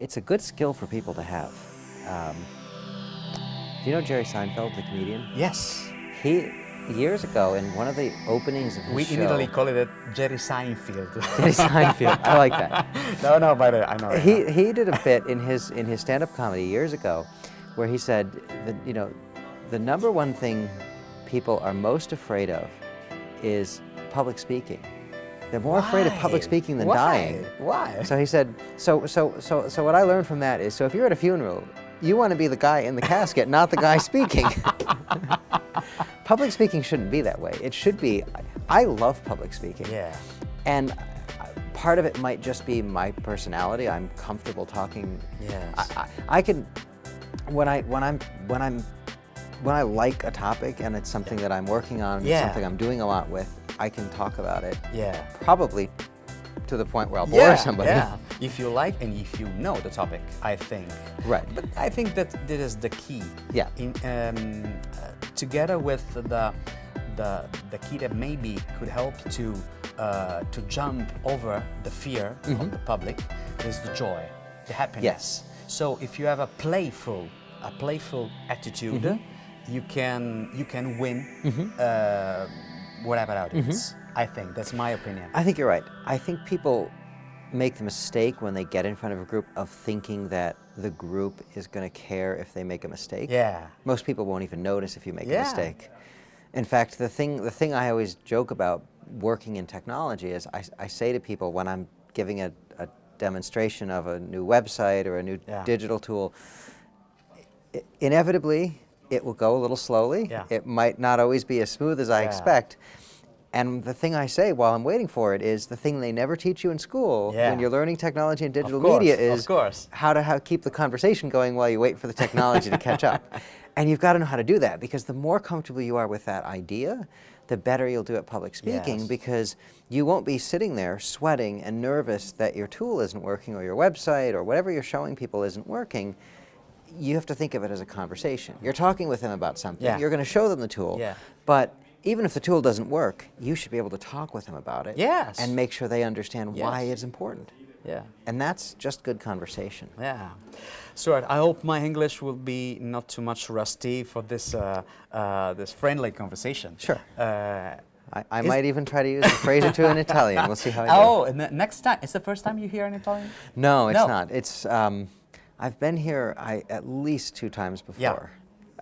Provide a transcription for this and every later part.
it's a good skill for people to have. Do you know Jerry Seinfeld, the comedian? Yes. He, years ago, in one of the openings of his We show... in Italy call it Jerry Seinfeld. Jerry Seinfeld, I like that. No, but I know. He did a bit in his stand-up comedy years ago where he said that, you know, the number one thing people are most afraid of is public speaking. They're more afraid of public speaking than dying. Why? So he said, so what I learned from that is, so if you're at a funeral, you want to be the guy in the casket, not the guy speaking. Public speaking shouldn't be that way. It should be, I love public speaking. Yeah. And part of it might just be my personality. I'm comfortable talking. Yes. I can, when I like a topic and it's something that I'm working on, it's something I'm doing a lot with, I can talk about it. Yeah. Probably to the point where I'll bore somebody. Yeah. If you like and if you know the topic, I think. Right. But I think that this is the key. Yeah. In together with the key that maybe could help to jump over the fear of the public is the joy, the happiness. Yes. So if you have a playful attitude, you can win whatever it is. I think that's my opinion. I think you're right. I think people make the mistake when they get in front of a group of thinking that the group is going to care if they make a mistake. Yeah. Most people won't even notice if you make a mistake. In fact, the thing I always joke about working in technology is I say to people when I'm giving a demonstration of a new website or a new digital tool, inevitably it will go a little slowly. Yeah. It might not always be as smooth as I expect. And the thing I say while I'm waiting for it is the thing they never teach you in school when you're learning technology and digital media is how to keep the conversation going while you wait for the technology to catch up. And you've got to know how to do that, because the more comfortable you are with that idea, the better you'll do at public speaking, because you won't be sitting there sweating and nervous that your tool isn't working or your website or whatever you're showing people isn't working. You have to think of it as a conversation. You're talking with them about something. You're going to show them the tool. But even if the tool doesn't work, you should be able to talk with them about it and make sure they understand why it's important. And that's just good conversation. Stuart, I hope my English will be not too much rusty for this this friendly conversation. Sure. I might even try to use a phrase or two in Italian. We'll see how I do. Oh, and next time, it's the first time you hear in Italian? No, it's not. It's I've been here at least 2 times before.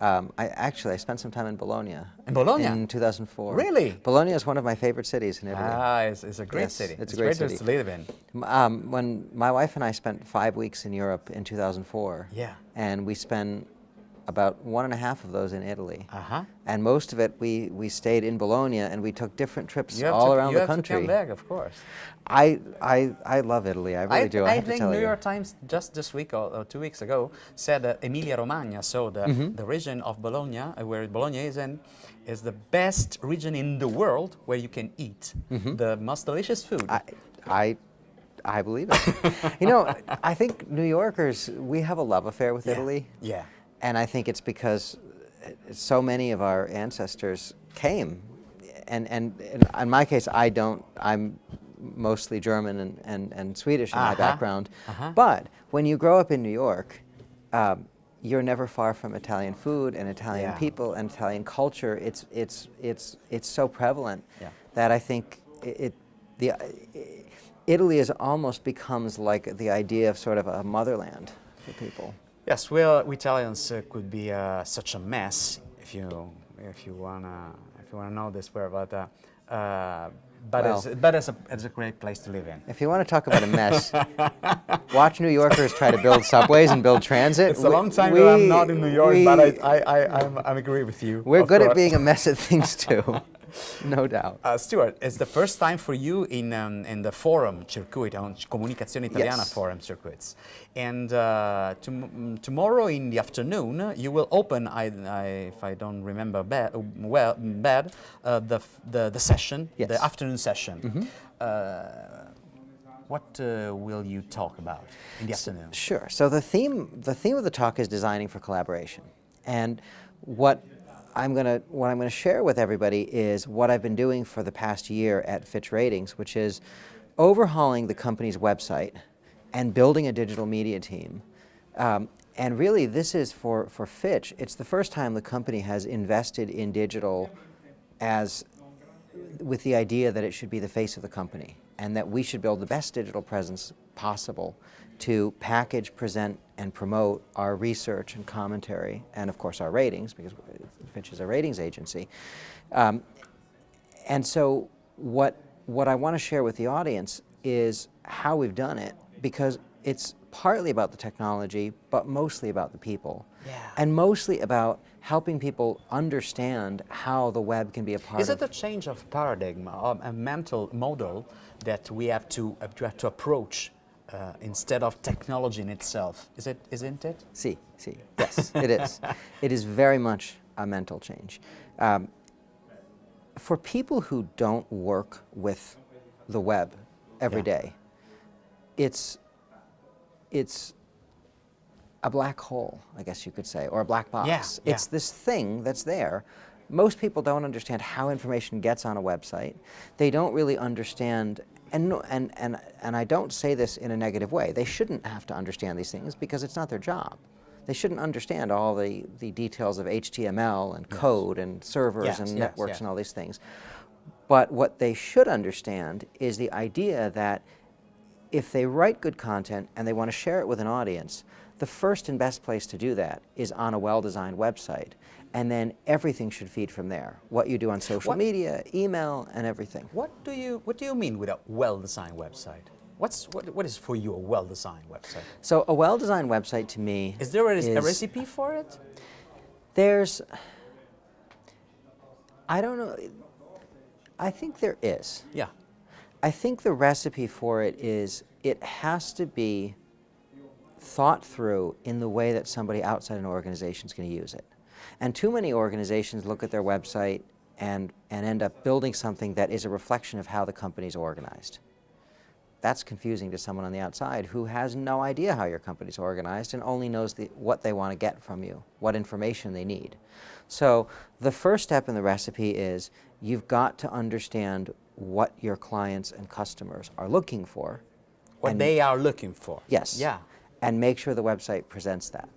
I spent some time in Bologna. In Bologna? In 2004. Really? Bologna is one of my favorite cities in Italy. It's a great city. It's a great city to live in. When my wife and I spent 5 weeks in Europe in 2004, and we spent about 1.5 of those in Italy. And most of it we stayed in Bologna, and we took different trips all around the country. You have to come back, of course. I love Italy. I really do. I have to think tell New you. York Times just this week or 2 weeks ago said that Emilia-Romagna, so the region of Bologna, where Bologna is in, is the best region in the world where you can eat the most delicious food. I believe it. You know, I think New Yorkers, we have a love affair with Italy. And I think it's because so many of our ancestors came. And in my case, I'm mostly German and Swedish in my background. But when you grow up in New York, you're never far from Italian food and Italian people and Italian culture. It's so prevalent that I think Italy almost becomes like the idea of sort of a motherland for people. Yes, well, we Italians could be such a mess if you wanna know this word, but it's a great place to live in. If you want to talk about a mess, watch New Yorkers try to build subways and build transit. It's a long time that I'm not in New York, but I agree with you. We're good at being a mess at things too. No doubt. Stuart, it's the first time for you in the forum circuit, on Comunicazione Italiana forum circuits. And tomorrow in the afternoon, you will open, if I don't remember bad, the session, the afternoon session. What will you talk about in the afternoon? Sure. So the theme of the talk is designing for collaboration, and what I'm going to share with everybody is what I've been doing for the past year at Fitch Ratings, which is overhauling the company's website and building a digital media team. And really, this is for Fitch, it's the first time the company has invested in digital with the idea that it should be the face of the company and that we should build the best digital presence possible to package, present, and promote our research and commentary, and of course our ratings, because Fitch is a ratings agency. And so what I want to share with the audience is how we've done it, because it's partly about the technology, but mostly about the people. Yeah. And mostly about helping people understand how the web can be a part of... Is it a change of paradigm, a mental model that we have to approach instead of technology in itself? Isn't it? Yes, it is. It is very much a mental change. For people who don't work with the web every day, it's a black hole, I guess you could say, or a black box. Yeah. It's this thing that's there. Most people don't understand how information gets on a website. They don't really understand, and I don't say this in a negative way. They shouldn't have to understand these things because it's not their job. They shouldn't understand all the details of HTML and code and servers and networks and all these things. But what they should understand is the idea that if they write good content and they want to share it with an audience, the first and best place to do that is on a well-designed website. And then everything should feed from there. What you do on social media, email, and everything. What do you mean with a well-designed website? What is for you a well-designed website? So a well-designed website to me is there a recipe for it? I don't know. I think there is. Yeah. I think the recipe for it is it has to be thought through in the way that somebody outside an organization is going to use it. And too many organizations look at their website and end up building something that is a reflection of how the company's organized. That's confusing to someone on the outside who has no idea how your company's organized and only knows what they want to get from you, what information they need. So the first step in the recipe is you've got to understand what your clients and customers are looking for. What they are looking for. Yes. Yeah. And make sure the website presents that.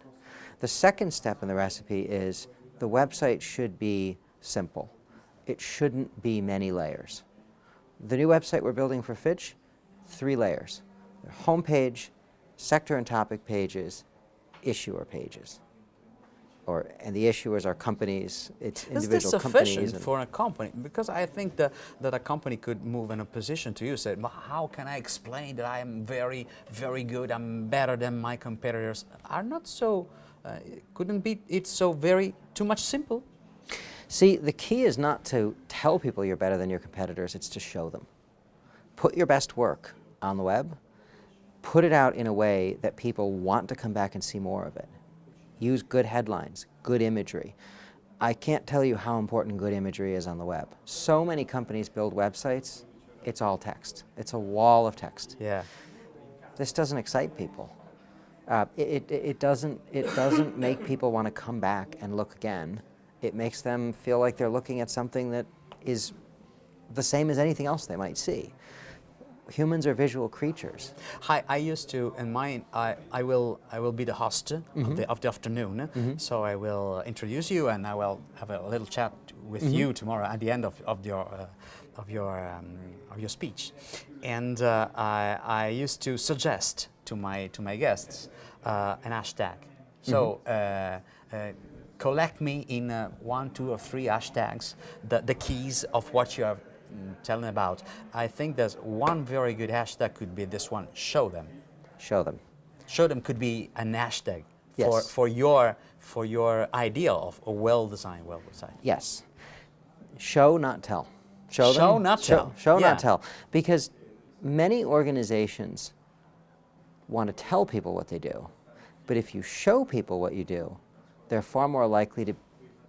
The second step in the recipe is the website should be simple. It shouldn't be many layers. The new website we're building for Fitch, 3 layers. Homepage, sector and topic pages, issuer pages. And the issuers are companies, it's individual companies. Is this sufficient for a company? Because I think that a company could move in a position to you, say, well, how can I explain that I am very, very good, I'm better than my competitors? Are not so, couldn't be, it's so very, too much simple? See, the key is not to tell people you're better than your competitors, it's to show them. Put your best work on the web, put it out in a way that people want to come back and see more of it. Use good headlines, good imagery. I can't tell you how important good imagery is on the web. So many companies build websites, it's all text. It's a wall of text. Yeah. This doesn't excite people. It doesn't make people want to come back and look again. It makes them feel like they're looking at something that is the same as anything else they might see. Humans are visual creatures. Hi, I used to, in mine, I will be the host of the afternoon. So I will introduce you, and I will have a little chat with you tomorrow at the end of your speech. And I used to suggest to my guests an hashtag. So collect me in 1, 2, or 3 hashtags the keys of what you are telling about. I think there's one very good hashtag could be this one, show them. Show them. Show them could be an hashtag Yes. for your idea of a well-designed website. Yes. Show, not tell. Show, not tell. Show, not tell. Because many organizations want to tell people what they do, but if you show people what you do, they're far more likely to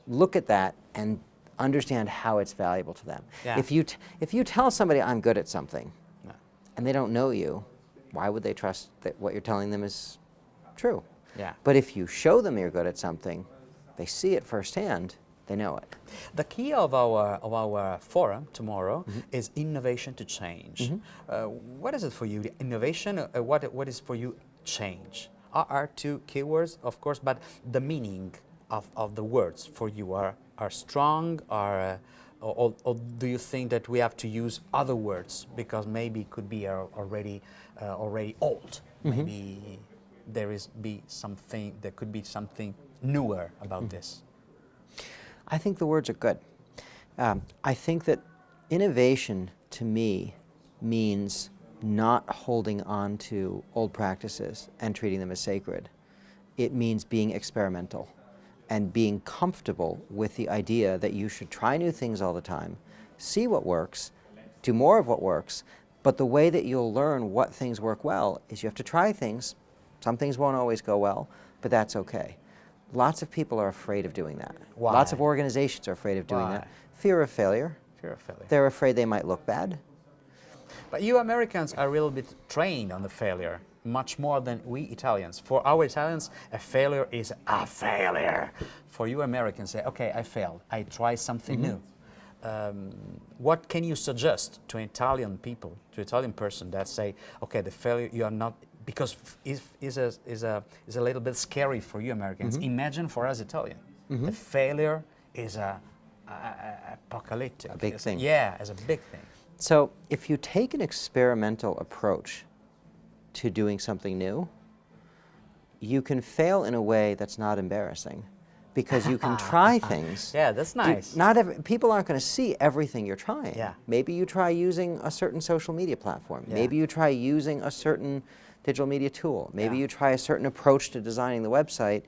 look at that and understand how it's valuable to them. Yeah. If you tell somebody I'm good at something, and they don't know you, why would they trust that what you're telling them is true? Yeah. But if you show them you're good at something, they see it firsthand, they know it. The key of our forum tomorrow is innovation to change. What is it for you? Innovation. What is for you change? Are two keywords, of course, but the meaning of the words for you are strong. Or do you think that we have to use other words because maybe it could be already old? Maybe there could be something newer about this. I think the words are good. I think that innovation to me means not holding on to old practices and treating them as sacred. It means being experimental and being comfortable with the idea that you should try new things all the time, see what works, do more of what works, but the way that you'll learn what things work well is you have to try things. Some things won't always go well, but that's okay. Lots of people are afraid of doing that. Why? Lots of organizations are afraid of doing that. Fear of failure. Fear of failure. They're afraid they might look bad. But you Americans are a little bit trained on the failure, much more than we Italians. For our Italians, a failure is a failure. For you Americans, say, okay, I failed. I try something new. What can you suggest to Italian people, to Italian person that say, okay, the failure, you are not, because is a little bit scary for you Americans. Imagine for us Italian, the failure is a apocalyptic. A big thing. Yeah, as a big thing. So if you take an experimental approach to doing something new, you can fail in a way that's not embarrassing because you can try things. Yeah, that's nice. People aren't going to see everything you're trying. Yeah. Maybe you try using a certain social media platform. Yeah. Maybe you try using a certain digital media tool. Maybe you try a certain approach to designing the website,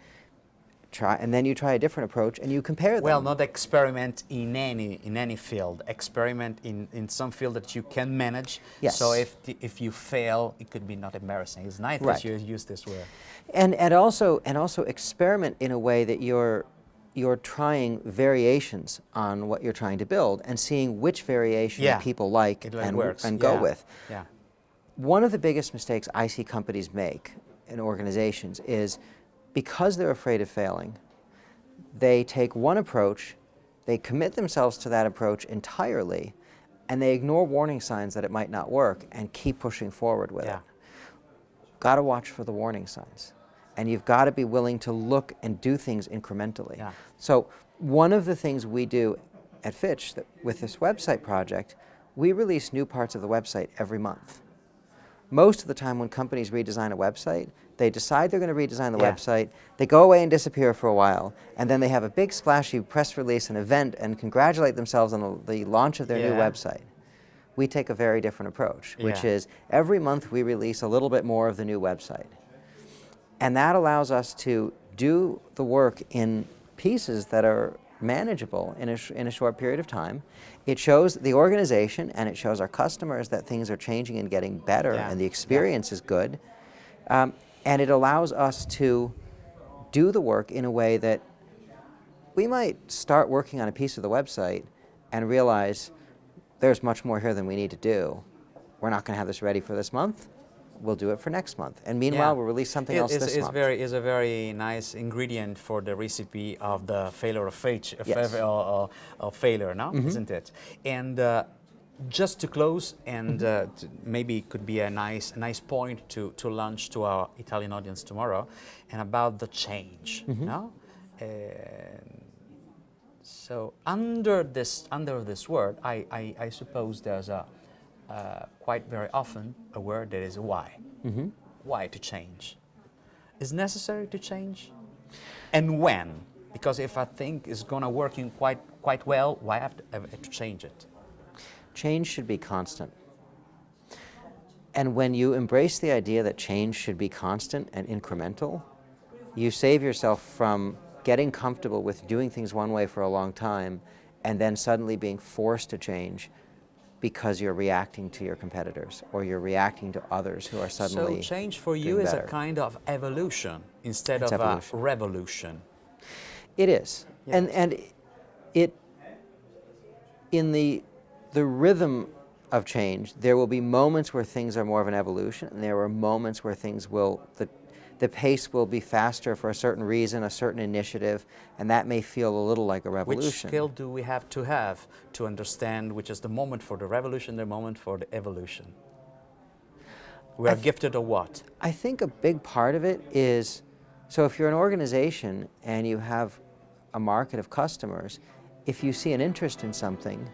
and then you try a different approach and you compare them. Well, not experiment in any field. Experiment in some field that you can manage. Yes. So if you fail, it could be not embarrassing. It's nice that you use this word. And also experiment in a way that you're trying variations on what you're trying to build and seeing which variation people like and go with. Yeah. One of the biggest mistakes I see companies make in organizations is because they're afraid of failing, they take one approach, they commit themselves to that approach entirely, and they ignore warning signs that it might not work and keep pushing forward with it. Got to watch for the warning signs. And you've got to be willing to look and do things incrementally. Yeah. So one of the things we do at Fitch with this website project, we release new parts of the website every month. Most of the time when companies redesign a website, they decide they're going to redesign the website, they go away and disappear for a while, and then they have a big splashy press release and event and congratulate themselves on the launch of their new website. We take a very different approach, which is every month we release a little bit more of the new website. And that allows us to do the work in pieces that are manageable in a short period of time. It shows the organization and it shows our customers that things are changing and getting better and the experience is good. And it allows us to do the work in a way that we might start working on a piece of the website and realize there's much more here than we need to do. We're not going to have this ready for this month. We'll do it for next month. And meanwhile, we'll release something else this month. It's a very nice ingredient for the recipe of the failure of failure, no? Isn't it? And just to close, and maybe it could be a nice point to launch to our Italian audience tomorrow, and about the change, no? So under this word, I suppose there's quite very often a word that is why. Why to change? Is necessary to change? And when? Because if I think it's going to working quite well, why have to change it? Change should be constant. And when you embrace the idea that change should be constant and incremental, you save yourself from getting comfortable with doing things one way for a long time and then suddenly being forced to change because you're reacting to your competitors or you're reacting to others who are suddenly So change for you is a kind of evolution instead of a revolution. It is. Yeah. And it, in the rhythm of change, there will be moments where things are more of an evolution and there are moments where things will, the pace will be faster for a certain reason, a certain initiative, and that may feel a little like a revolution. Which skill do we have to understand which is the moment for the revolution, the moment for the evolution? We are gifted or what? I think a big part of it is, so if you're an organization and you have a market of customers, if you see an interest in something,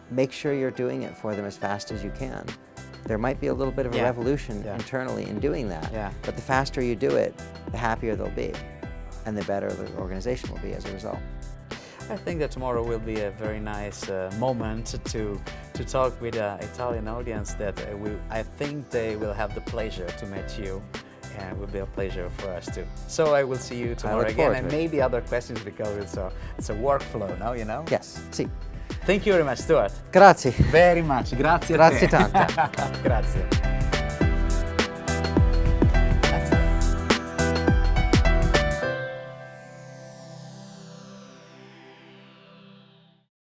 make sure you're doing it for them as fast as you can. There might be a little bit of a revolution internally in doing that, but the faster you do it, the happier they'll be, and the better the organization will be as a result. I think that tomorrow will be a very nice moment to talk with an Italian audience that I think they will have the pleasure to meet you, and it will be a pleasure for us too. So I will see you tomorrow again, and maybe other questions because it's a workflow now, you know? Yes, sì. Thank you very much, Stuart. Grazie. Very much. Grazie a te. Grazie tante. Grazie.